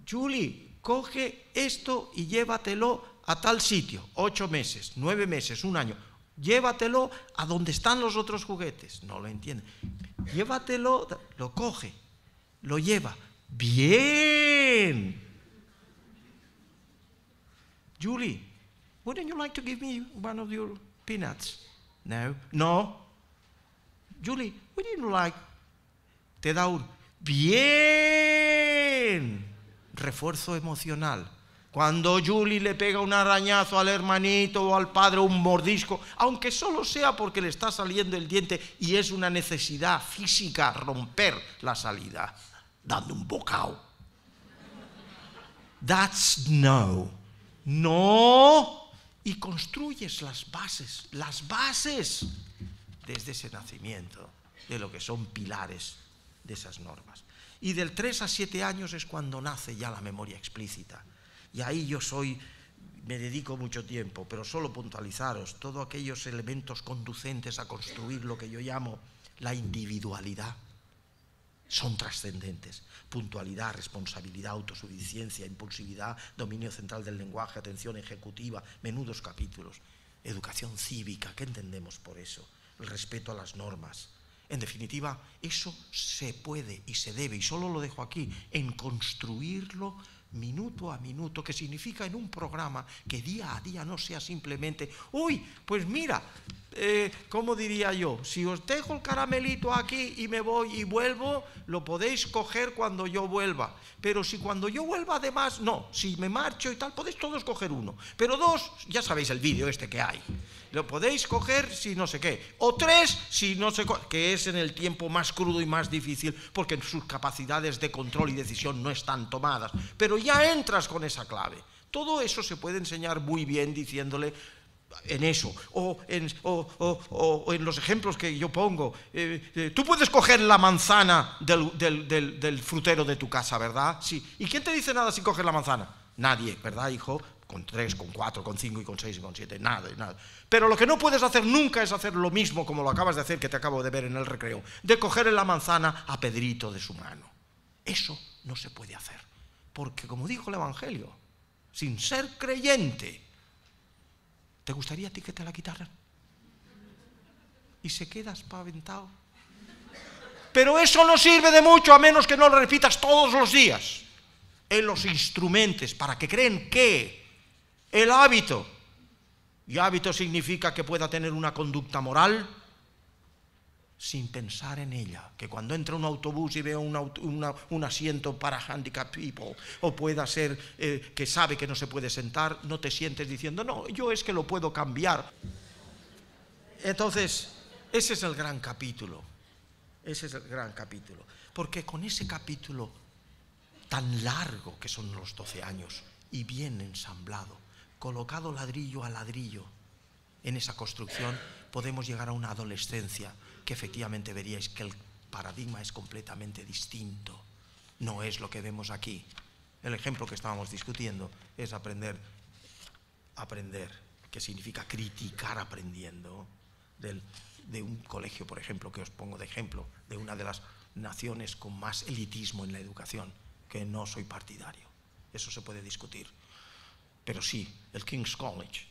Julie, coge esto y llévatelo a tal sitio, 8 meses, 9 meses, 1 año. Llévatelo a donde están los otros juguetes. No lo entiende. Llévatelo, lo coge, lo lleva. Bien. Julie, wouldn't you like to give me one of your peanuts? No. No. Julie, wouldn't you like? Te da un bien. Refuerzo emocional. Cuando Julie le pega un arañazo al hermanito o al padre, un mordisco, aunque solo sea porque le está saliendo el diente y es una necesidad física romper la salida, dando un bocado. That's no. No. Y construyes las bases desde ese nacimiento, de lo que son pilares de esas normas. Y del 3 a 7 años es cuando nace ya la memoria explícita. Y ahí me dedico mucho tiempo, pero solo puntualizaros todos aquellos elementos conducentes a construir lo que yo llamo la individualidad. Son trascendentes. Puntualidad, responsabilidad, autosuficiencia, impulsividad, dominio central del lenguaje, atención ejecutiva, menudos capítulos. Educación cívica, ¿qué entendemos por eso? El respeto a las normas. En definitiva, eso se puede y se debe, y solo lo dejo aquí, en construirlo minuto a minuto, que significa en un programa que día a día no sea simplemente, uy, pues mira, ¿cómo diría yo? Si os dejo el caramelito aquí y me voy y vuelvo, lo podéis coger cuando yo vuelva. Pero si cuando yo vuelva además, no, si me marcho y tal, podéis todos coger uno. Pero 2, ya sabéis el vídeo este que hay. Lo podéis coger si no sé qué. O 3 si no sé qué, que es en el tiempo más crudo y más difícil, porque sus capacidades de control y decisión no están tomadas. Pero ya entras con esa clave. Todo eso se puede enseñar muy bien diciéndole en eso, o en los ejemplos que yo pongo. Tú puedes coger la manzana del frutero de tu casa, ¿verdad? Sí. ¿Y quién te dice nada si coges la manzana? Nadie, ¿verdad, hijo? Con 3, con 4, con 5 y con 6 y con 7, nada. Pero lo que no puedes hacer nunca es hacer lo mismo como lo acabas de hacer, que te acabo de ver en el recreo, de coger la manzana a Pedrito de su mano. Eso no se puede hacer, porque como dijo el Evangelio, sin ser creyente, ¿te gustaría a ti que te la quitaran? Y se queda espaventado. Pero eso no sirve de mucho a menos que no lo repitas todos los días en los instrumentos, para que creen que el hábito, y hábito significa que pueda tener una conducta moral sin pensar en ella, que cuando entra un autobús y vea un asiento para handicapped people, o pueda ser que sabe que no se puede sentar, no te sientes diciendo, no, yo es que lo puedo cambiar. Entonces, ese es el gran capítulo, porque con ese capítulo tan largo que son los 12 años y bien ensamblado, colocado ladrillo a ladrillo en esa construcción, podemos llegar a una adolescencia que efectivamente veríais que el paradigma es completamente distinto. no es lo que vemos aquí. El ejemplo que estábamos discutiendo es aprender, que significa criticar aprendiendo, de un colegio, por ejemplo, que os pongo de ejemplo, de una de las naciones con más elitismo en la educación, que no soy partidario. Eso se puede discutir. Pero sí, el King's College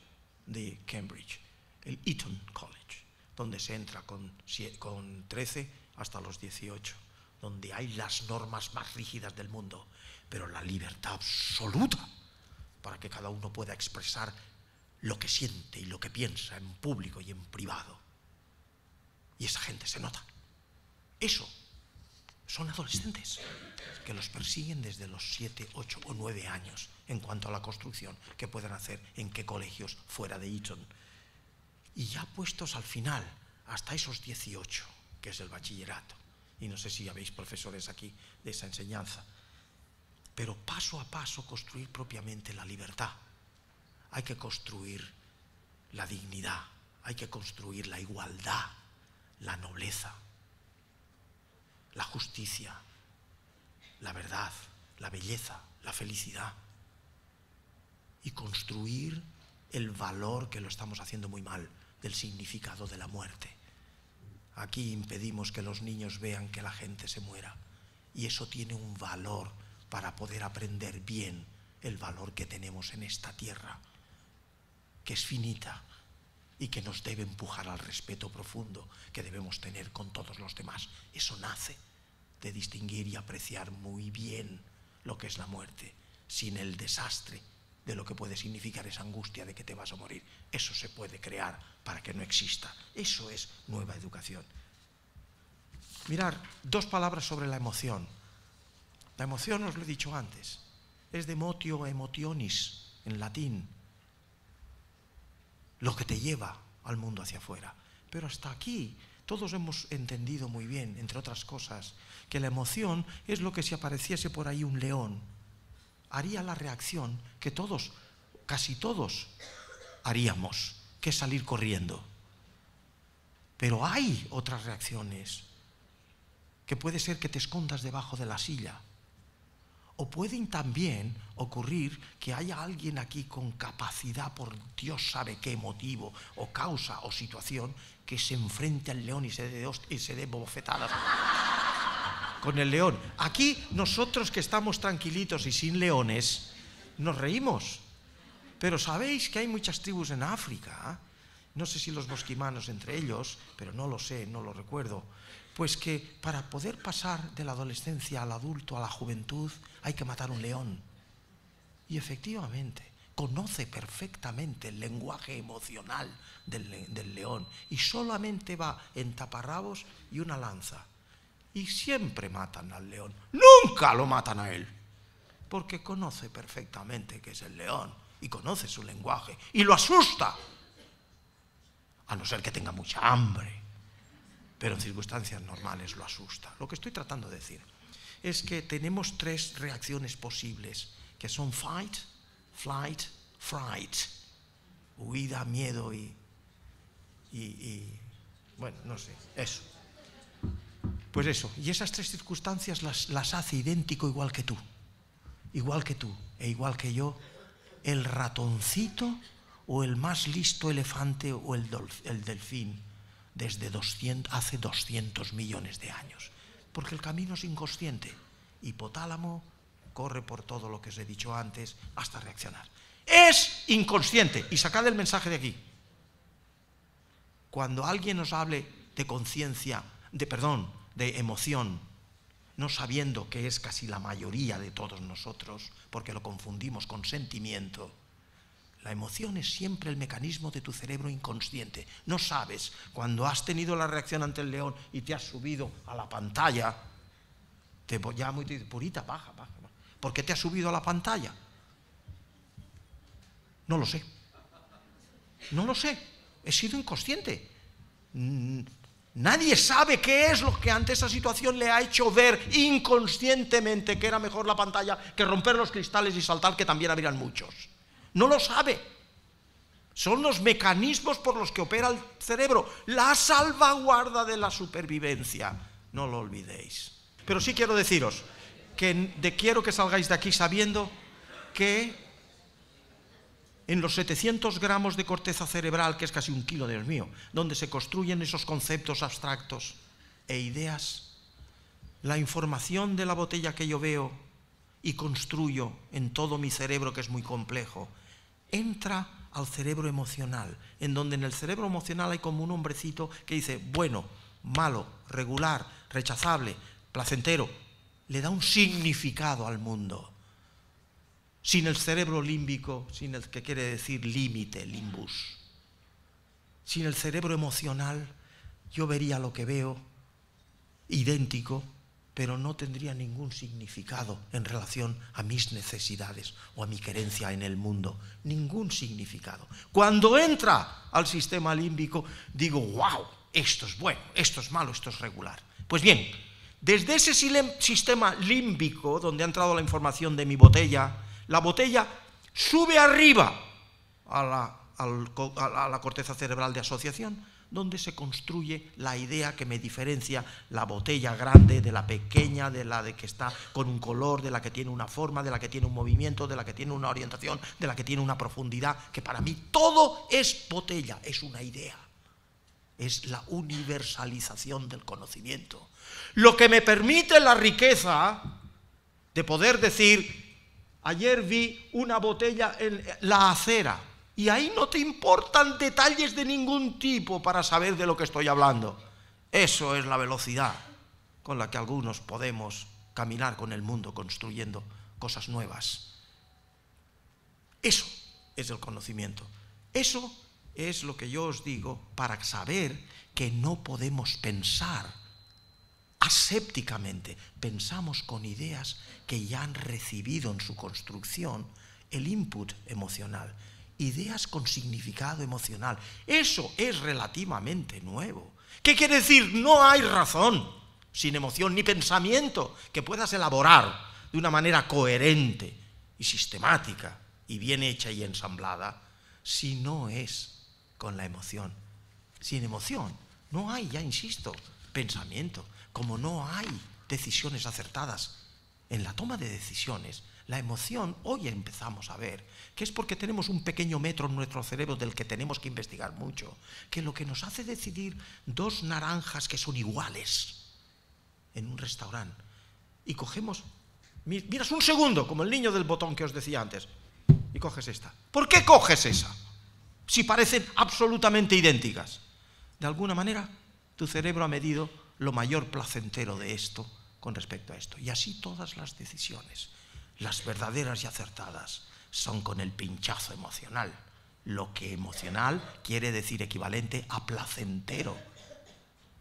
de Cambridge, el Eton College, donde se entra con 13 hasta los 18, donde hay las normas más rígidas del mundo, pero la libertad absoluta para que cada uno pueda expresar lo que siente y lo que piensa en público y en privado. Y esa gente se nota. Eso son adolescentes que los persiguen desde los 7, 8 o 9 años en cuanto a la construcción que puedan hacer en qué colegios fuera de Eton. Y ya puestos al final, hasta esos 18, que es el bachillerato. Y no sé si habéis profesores aquí de esa enseñanza. Pero paso a paso construir propiamente la libertad. Hay que construir la dignidad, hay que construir la igualdad, la nobleza, la justicia, la verdad, la belleza, la felicidad. Y construir el valor, que lo estamos haciendo muy mal, del significado de la muerte. Aquí impedimos que los niños vean que la gente se muera. Y eso tiene un valor para poder aprender bien el valor que tenemos en esta tierra, que es finita y que nos debe empujar al respeto profundo que debemos tener con todos los demás. Eso nace de distinguir y apreciar muy bien lo que es la muerte, sin el desastre de lo que puede significar esa angustia de que te vas a morir. Eso se puede crear para que no exista. Eso es nueva educación. Mirar, 2 palabras sobre la emoción. La emoción, os lo he dicho antes, es de motio emotionis, en latín, lo que te lleva al mundo hacia afuera. Pero hasta aquí todos hemos entendido muy bien, entre otras cosas, que la emoción es lo que si apareciese por ahí un león, haría la reacción que todos, casi todos, haríamos, que es salir corriendo. Pero hay otras reacciones, que puede ser que te escondas debajo de la silla. O pueden también ocurrir que haya alguien aquí con capacidad, por Dios sabe qué motivo, o causa, o situación, que se enfrente al león y se dé bofetadas con el león. Aquí nosotros que estamos tranquilitos y sin leones, nos reímos. Pero sabéis que hay muchas tribus en África, no sé si los bosquimanos entre ellos, pero no lo sé, no lo recuerdo, pues que para poder pasar de la adolescencia al adulto, a la juventud, hay que matar un león. Y efectivamente, conoce perfectamente el lenguaje emocional del león y solamente va en taparrabos y una lanza. Y siempre matan al león, nunca lo matan a él, porque conoce perfectamente que es el león y conoce su lenguaje y lo asusta, a no ser que tenga mucha hambre. Pero en circunstancias normales lo asusta. Lo que estoy tratando de decir es que tenemos 3 reacciones posibles, que son fight, flight, fright. Huida, miedo y bueno, no sé, eso. Pues eso, y esas 3 circunstancias las hace idéntico igual que tú e igual que yo, el ratoncito o el más listo elefante o el delfín, desde hace 200 millones de años. Porque el camino es inconsciente. Hipotálamo corre por todo lo que os he dicho antes hasta reaccionar. Es inconsciente. Y sacad el mensaje de aquí. Cuando alguien nos hable de conciencia, de emoción, no sabiendo que es casi la mayoría de todos nosotros, porque lo confundimos con sentimiento, la emoción es siempre el mecanismo de tu cerebro inconsciente. No sabes, cuando has tenido la reacción ante el león y te has subido a la pantalla, te llamo y te digo, Purita, baja. ¿Por qué te has subido a la pantalla? No lo sé. He sido inconsciente. Nadie sabe qué es lo que ante esa situación le ha hecho ver inconscientemente que era mejor la pantalla que romper los cristales y saltar, que también habrían muchos. No lo sabe. Son los mecanismos por los que opera el cerebro. La salvaguarda de la supervivencia. No lo olvidéis. Pero sí quiero deciros quiero que salgáis de aquí sabiendo que en los 700 gramos de corteza cerebral, que es casi 1 kilo, Dios mío, donde se construyen esos conceptos abstractos e ideas, la información de la botella que yo veo y construyo en todo mi cerebro, que es muy complejo, entra al cerebro emocional, en donde en el cerebro emocional hay como un hombrecito que dice bueno, malo, regular, rechazable, placentero, le da un significado al mundo. Sin el cerebro límbico, sin el que quiere decir límite, limbus. Sin el cerebro emocional, yo vería lo que veo idéntico, pero no tendría ningún significado en relación a mis necesidades o a mi querencia en el mundo. Ningún significado. Cuando entra al sistema límbico, digo, wow, esto es bueno, esto es malo, esto es regular. Pues bien, desde ese sistema límbico, donde ha entrado la información de mi botella, la botella sube arriba a la corteza cerebral de asociación, donde se construye la idea que me diferencia la botella grande de la pequeña, de la de que está con un color, de la que tiene una forma, de la que tiene un movimiento, de la que tiene una orientación, de la que tiene una profundidad, que para mí todo es botella, es una idea. Es la universalización del conocimiento. Lo que me permite la riqueza de poder decir, ayer vi una botella en la acera, y ahí no te importan detalles de ningún tipo para saber de lo que estoy hablando. Eso es la velocidad con la que algunos podemos caminar con el mundo construyendo cosas nuevas. Eso es el conocimiento. Eso es lo que yo os digo para saber que no podemos pensar asépticamente. Pensamos con ideas que ya han recibido en su construcción el input emocional. Ideas con significado emocional. Eso es relativamente nuevo. ¿Qué quiere decir? No hay razón sin emoción ni pensamiento que puedas elaborar de una manera coherente y sistemática y bien hecha y ensamblada si no es con la emoción. Sin emoción no hay, ya insisto, pensamiento. Como no hay decisiones acertadas en la toma de decisiones, la emoción, hoy empezamos a ver que es porque tenemos un pequeño metro en nuestro cerebro del que tenemos que investigar mucho, que lo que nos hace decidir 2 naranjas que son iguales en un restaurante y cogemos, miras un segundo, como el niño del botón que os decía antes, y coges esta. ¿Por qué coges esa? Si parecen absolutamente idénticas. De alguna manera, tu cerebro ha medido lo mayor placentero de esto con respecto a esto. Y así todas las decisiones. Las verdaderas y acertadas son con el pinchazo emocional. Lo que emocional quiere decir equivalente a placentero.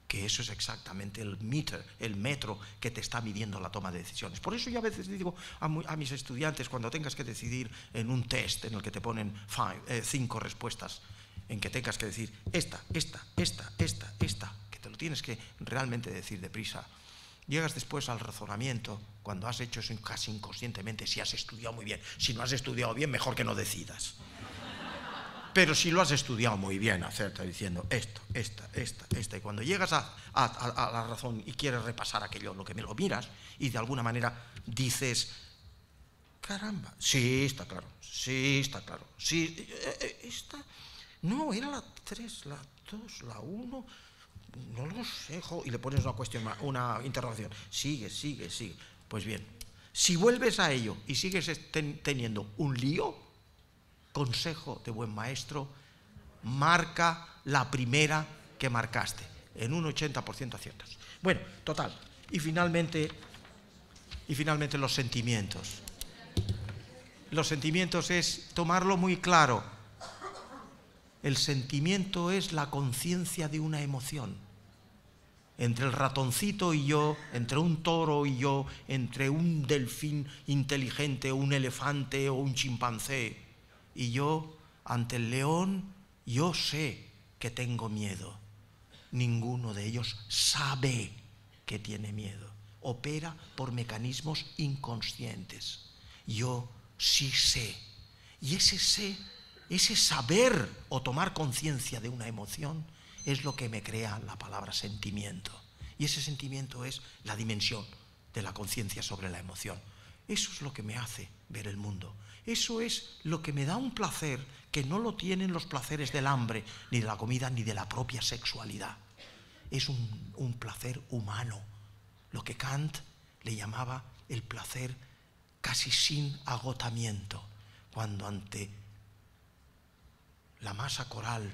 Que eso es exactamente el metro que te está midiendo la toma de decisiones. Por eso yo a veces digo a mis estudiantes, cuando tengas que decidir en un test en el que te ponen 5 respuestas, en que tengas que decir esta, que te lo tienes que realmente decir deprisa. Llegas después al razonamiento, cuando has hecho eso casi inconscientemente, si has estudiado muy bien. Si no has estudiado bien, mejor que no decidas. Pero si lo has estudiado muy bien, acerta diciendo esto, esta. Y cuando llegas a la razón y quieres repasar aquello, lo que me lo miras, y de alguna manera dices, caramba, sí, está claro, sí, esta, no, era la 3, la 2, la 1... No lo sé, y le pones una interrogación. Sigue. Pues bien, si vuelves a ello y sigues teniendo un lío, consejo de buen maestro, marca la primera que marcaste. En un 80% aciertas. Bueno, total. Y finalmente los sentimientos. Los sentimientos es tomarlo muy claro. El sentimiento es la conciencia de una emoción. Entre el ratoncito y yo, entre un toro y yo, entre un delfín inteligente, un elefante o un chimpancé y yo, ante el león, yo sé que tengo miedo. Ninguno de ellos sabe que tiene miedo. Opera por mecanismos inconscientes. Yo sí sé. Y ese saber o tomar conciencia de una emoción es lo que me crea la palabra sentimiento. Y ese sentimiento es la dimensión de la conciencia sobre la emoción. Eso es lo que me hace ver el mundo. Eso es lo que me da un placer que no lo tienen los placeres del hambre, ni de la comida, ni de la propia sexualidad. Es un placer humano, lo que Kant le llamaba el placer casi sin agotamiento, cuando ante la masa coral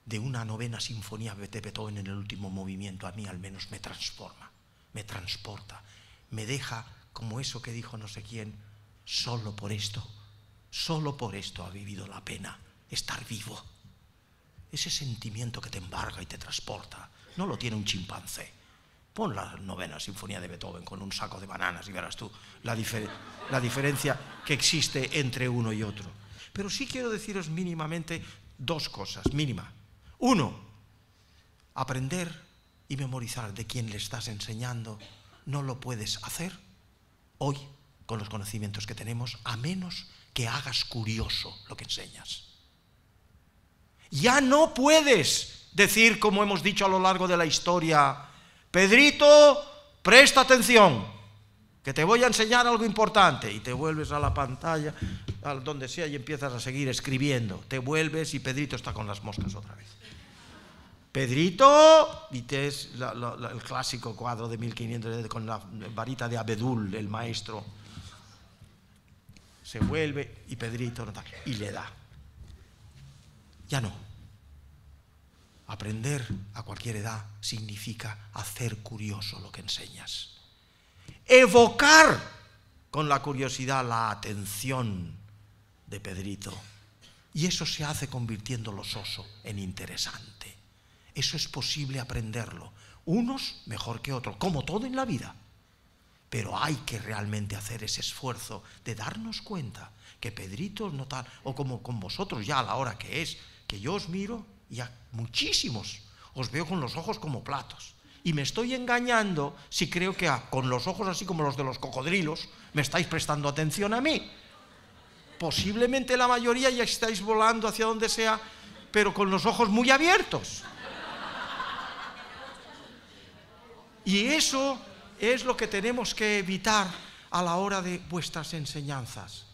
de una novena sinfonía de Beethoven en el último movimiento, a mí al menos me transforma, me transporta, me deja como eso que dijo no sé quién, solo por esto ha vivido la pena estar vivo. Ese sentimiento que te embarga y te transporta, no lo tiene un chimpancé. Pon la novena sinfonía de Beethoven con un saco de bananas y verás tú la diferencia que existe entre uno y otro. Pero sí quiero deciros mínimamente dos cosas, mínima. Uno, aprender y memorizar de quien le estás enseñando no lo puedes hacer hoy con los conocimientos que tenemos, a menos que hagas curioso lo que enseñas. Ya no puedes decir, como hemos dicho a lo largo de la historia, Pedrito, presta atención, que te voy a enseñar algo importante, y te vuelves a la pantalla, a donde sea, y empiezas a seguir escribiendo. Te vuelves y Pedrito está con las moscas otra vez. Pedrito, y es el clásico cuadro de 1500 con la varita de Abedul, el maestro, se vuelve y Pedrito nota, y le da. Ya no. Aprender a cualquier edad significa hacer curioso lo que enseñas. Evocar con la curiosidad la atención de Pedrito. Y eso se hace convirtiéndolo soso en interesante. Eso es posible aprenderlo. Unos mejor que otros, como todo en la vida. Pero hay que realmente hacer ese esfuerzo de darnos cuenta que Pedrito no tal, o como con vosotros ya a la hora que es, que yo os miro y a muchísimos os veo con los ojos como platos. Y me estoy engañando si creo que con los ojos así como los de los cocodrilos me estáis prestando atención a mí. Posiblemente la mayoría ya estáis volando hacia donde sea, pero con los ojos muy abiertos. Y eso es lo que tenemos que evitar a la hora de vuestras enseñanzas.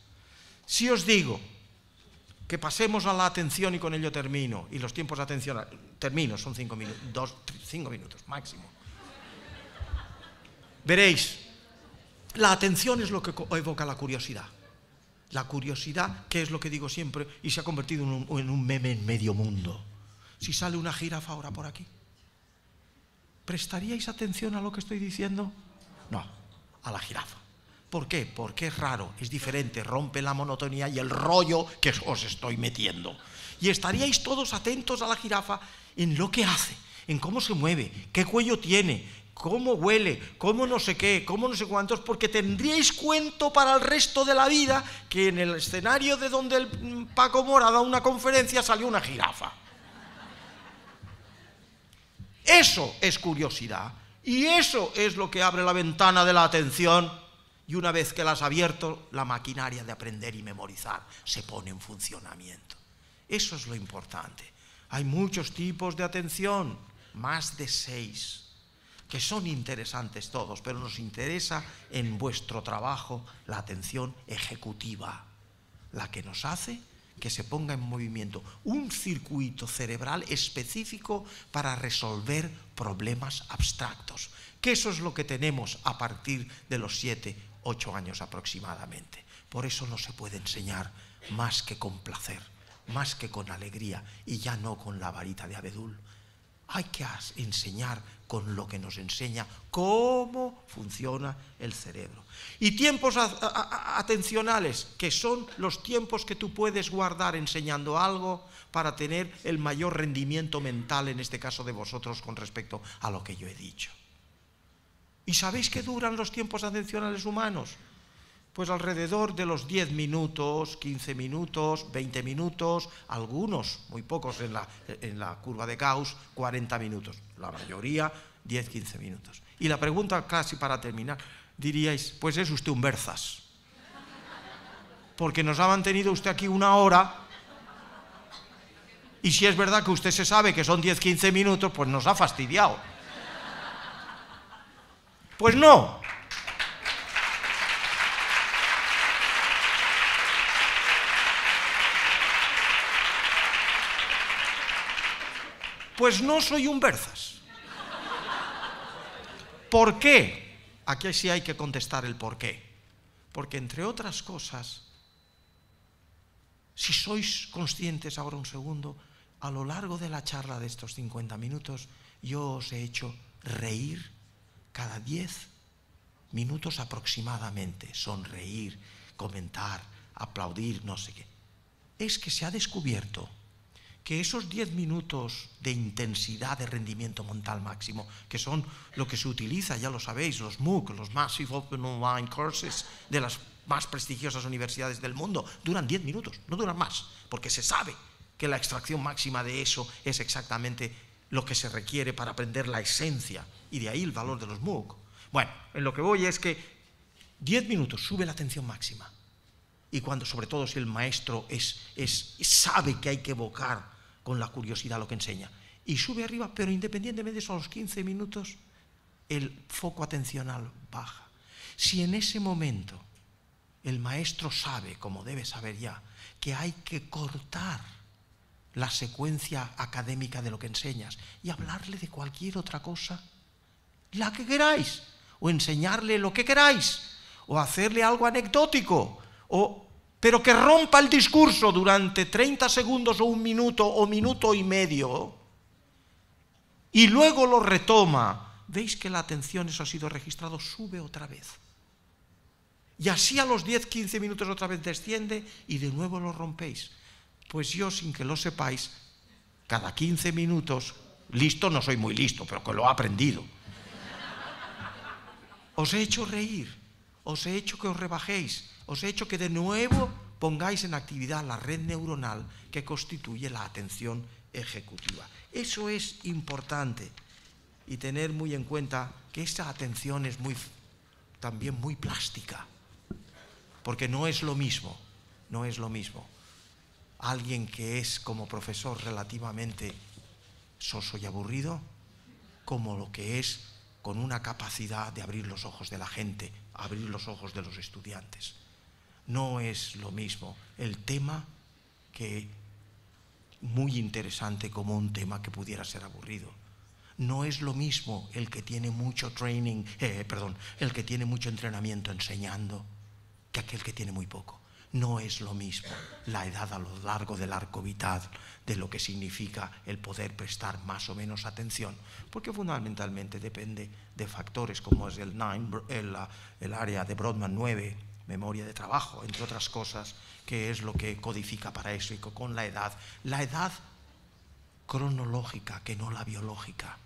Si os digo que pasemos a la atención, y con ello termino, y los tiempos de atención, termino, son 5 minutos, 5 minutos máximo. Veréis, la atención es lo que evoca la curiosidad. La curiosidad, que es lo que digo siempre, y se ha convertido en un meme en medio mundo. Si sale una jirafa ahora por aquí, ¿prestaríais atención a lo que estoy diciendo? No, a la jirafa. ¿Por qué? Porque es raro, es diferente, rompe la monotonía y el rollo que os estoy metiendo. Y estaríais todos atentos a la jirafa en lo que hace, en cómo se mueve, qué cuello tiene, cómo huele, cómo no sé qué, cómo no sé cuántos, porque tendríais cuento para el resto de la vida que en el escenario de donde el Paco Mora da una conferencia salió una jirafa. Eso es curiosidad, y eso es lo que abre la ventana de la atención. Y una vez que la has abierto, la maquinaria de aprender y memorizar se pone en funcionamiento. Eso es lo importante. Hay muchos tipos de atención, más de 6, que son interesantes todos, pero nos interesa en vuestro trabajo la atención ejecutiva, la que nos hace que se ponga en movimiento un circuito cerebral específico para resolver problemas abstractos, que eso es lo que tenemos a partir de los 7, 8 años aproximadamente. Por eso no se puede enseñar más que con placer, más que con alegría, y ya no con la varita de Abedul. Hay que enseñar con lo que nos enseña cómo funciona el cerebro. Y tiempos atencionales, que son los tiempos que tú puedes guardar enseñando algo para tener el mayor rendimiento mental, en este caso de vosotros, con respecto a lo que yo he dicho. ¿Y sabéis qué duran los tiempos atencionales humanos? Pues alrededor de los 10 minutos, 15 minutos, 20 minutos, algunos, muy pocos en la curva de Gauss, 40 minutos. La mayoría, 10, 15 minutos. Y la pregunta casi para terminar, diríais, pues es usted un berzas. Porque nos ha mantenido usted aquí 1 hora, y si es verdad que usted se sabe que son 10, 15 minutos, pues nos ha fastidiado. Pues no. Pues no soy un Berzas. ¿Por qué? Aquí sí hay que contestar el por qué. Porque, entre otras cosas, si sois conscientes ahora un segundo, a lo largo de la charla de estos 50 minutos, yo os he hecho reír cada 10 minutos aproximadamente. Sonreír, comentar, aplaudir, no sé qué. Es que se ha descubierto que esos 10 minutos de intensidad de rendimiento mental máximo, que son lo que se utiliza, ya lo sabéis, los MOOC, los Massive Open Online Courses de las más prestigiosas universidades del mundo, duran 10 minutos, no duran más, porque se sabe que la extracción máxima de eso es exactamente lo que se requiere para aprender la esencia, y de ahí el valor de los MOOC. Bueno, en lo que voy es que 10 minutos sube la atención máxima, y cuando, sobre todo si el maestro sabe que hay que evocar con la curiosidad lo que enseña, y sube arriba, pero independientemente de eso, a los 15 minutos el foco atencional baja. Si en ese momento el maestro sabe, como debe saber ya, que hay que cortar la secuencia académica de lo que enseñas y hablarle de cualquier otra cosa, la que queráis, o enseñarle lo que queráis, o hacerle algo anecdótico, pero que rompa el discurso durante 30 segundos o un minuto o minuto y medio, y luego lo retoma, veis que la atención, eso ha sido registrado, sube otra vez. Y así a los 10-15 minutos otra vez desciende y de nuevo lo rompéis. Pues yo, sin que lo sepáis, cada 15 minutos, listo, no soy muy listo, pero que lo he aprendido, os he hecho reír, os he hecho que os rebajéis, os he hecho que de nuevo pongáis en actividad la red neuronal que constituye la atención ejecutiva. Eso es importante, y tener muy en cuenta que esa atención es también muy plástica, porque no es lo mismo alguien que es como profesor relativamente soso y aburrido, como lo que es con una capacidad de abrir los ojos de la gente, abrir los ojos de los estudiantes. No es lo mismo el tema, que muy interesante, como un tema que pudiera ser aburrido. No es lo mismo el que tiene mucho el que tiene mucho entrenamiento enseñando, que aquel que tiene muy poco. No es lo mismo la edad a lo largo del arco vital de lo que significa el poder prestar más o menos atención, porque fundamentalmente depende de factores como es el área de Brodmann 9, memoria de trabajo, entre otras cosas, que es lo que codifica para eso, y con la edad cronológica, que no la biológica.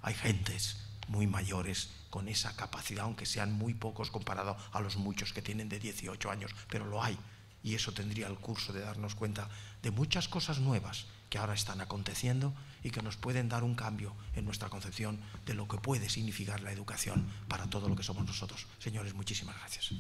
Hay gentes muy mayores con esa capacidad, aunque sean muy pocos comparado a los muchos que tienen de 18 años, pero lo hay. Y eso tendría el curso de darnos cuenta de muchas cosas nuevas que ahora están aconteciendo y que nos pueden dar un cambio en nuestra concepción de lo que puede significar la educación para todo lo que somos nosotros. Señores, muchísimas gracias.